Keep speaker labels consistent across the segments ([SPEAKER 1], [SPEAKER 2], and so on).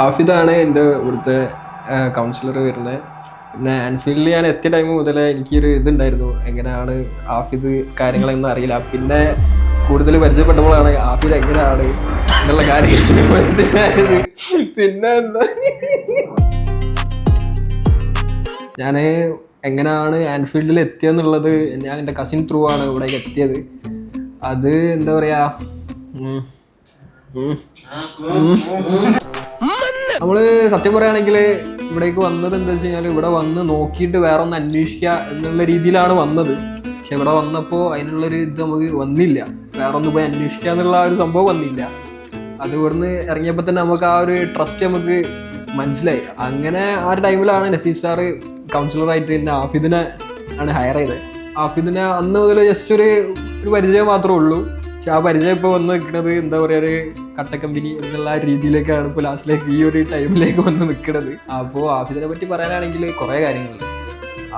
[SPEAKER 1] ആഫിദാണ് എൻ്റെ ഇവിടുത്തെ കൗൺസിലർ വരുന്നത്. പിന്നെ ആൻഫീൽഡിൽ ഞാൻ എത്തിയ ടൈം മുതലേ എനിക്കൊരു ഇതുണ്ടായിരുന്നു, എങ്ങനെയാണ് ആഫിദ് കാര്യങ്ങളൊന്നും അറിയില്ല. പിന്നെ കൂടുതൽ പരിചയപ്പെട്ടപ്പോഴാണ് ആഫിദ് എങ്ങനെയാണ് എന്നുള്ള കാര്യങ്ങൾ മനസ്സിലായത്. പിന്നെ എന്താ ഞാൻ എങ്ങനെയാണ് ആൻഫീൽഡിൽ എത്തിയെന്നുള്ളത്, ഞാൻ എൻ്റെ കസിൻ ത്രൂ ആണ് ഇവിടേക്ക് എത്തിയത്. അത് എന്താ പറയുക, നമ്മള് സത്യം പറയുകയാണെങ്കിൽ ഇവിടേക്ക് വന്നത് എന്താ വെച്ച് കഴിഞ്ഞാൽ, ഇവിടെ വന്ന് നോക്കിയിട്ട് വേറെ ഒന്ന് അന്വേഷിക്കുക എന്നുള്ള രീതിയിലാണ് വന്നത്. പക്ഷെ ഇവിടെ വന്നപ്പോൾ അതിനുള്ളൊരു ഇത് നമുക്ക് വന്നില്ല, വേറെ ഒന്ന് പോയി അന്വേഷിക്കുക എന്നുള്ള ആ ഒരു സംഭവം വന്നില്ല. അത് ഇവിടുന്ന് ഇറങ്ങിയപ്പോൾ തന്നെ നമുക്ക് ആ ഒരു ട്രസ്റ്റ് നമുക്ക് മനസ്സിലായി. അങ്ങനെ ആ ഒരു ടൈമിലാണ് നസീഫ് സാറ് കൗൺസിലറായിട്ട് എന്നെ ആഫിദിനെ ആണ് ഹയർ ചെയ്തത്. ആഫിദിനെ അന്ന് മുതൽ ജസ്റ്റ് ഒരു പരിചയം മാത്രമേ ഉള്ളൂ. പക്ഷെ ആ പരിചയം ഇപ്പോൾ വന്ന് നിൽക്കുന്നത് എന്താ പറയുക, ഒരു കട്ടക്കമ്പനി എന്നുള്ള രീതിയിലേക്കാണ് ഇപ്പോൾ ലാസ്റ്റിലേക്ക് ഈ ഒരു ടൈമിലേക്ക് വന്ന് നിൽക്കുന്നത്. അപ്പോൾ ആഫിദിനെ പറ്റി പറയാനാണെങ്കിൽ കുറേ കാര്യങ്ങളുണ്ട്.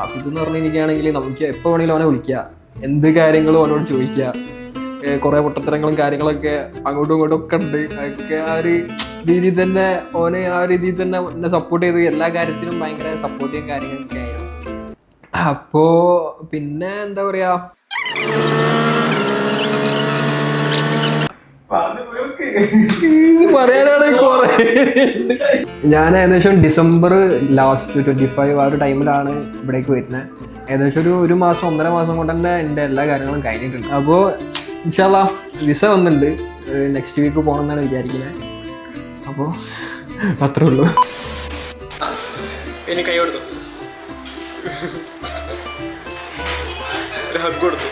[SPEAKER 1] ആഫിദ് എന്ന് പറഞ്ഞിരിക്കുകയാണെങ്കിൽ നമുക്ക് എപ്പോൾ വേണമെങ്കിലും അവനെ വിളിക്കുക, എന്ത് കാര്യങ്ങളും അവനോട് ചോദിക്കുക. കുറേ പൊട്ടത്തരങ്ങളും കാര്യങ്ങളൊക്കെ അങ്ങോട്ടും ഇങ്ങോട്ടും ഒക്കെ ഉണ്ട്. അതൊക്കെ ആ ഒരു രീതിയിൽ തന്നെ ഓനെ ആ രീതിയിൽ തന്നെ എന്നെ സപ്പോർട്ട് ചെയ്ത് എല്ലാ കാര്യത്തിനും ഭയങ്കര സപ്പോർട്ടിങ് കാര്യങ്ങളൊക്കെ ആയിരുന്നു. അപ്പോൾ പിന്നെ എന്താ പറയുക, പറയാനാണ് കുറെ. ഞാൻ ഏകദേശം ഡിസംബർ ലാസ്റ്റ് 25 ആ ഒരു ടൈമിലാണ് ഇവിടേക്ക് വരുന്നത്. ഏകദേശം ഒരു മാസം 1.5 മാസം കൊണ്ട് തന്നെ എൻ്റെ എല്ലാ കാര്യങ്ങളും കഴിഞ്ഞിട്ടുണ്ട്. അപ്പോൾ ഇൻഷാ അല്ലാഹ് വിസ വന്നിട്ടുണ്ട്, നെക്സ്റ്റ് വീക്ക് പോകണം എന്നാണ് വിചാരിക്കുന്നത്. അപ്പോൾ അത്രേ ഉള്ളൂ.
[SPEAKER 2] ഇനി കൈ കൊടുത്തു, ഒരു ഹഗ് കൊടുത്തു.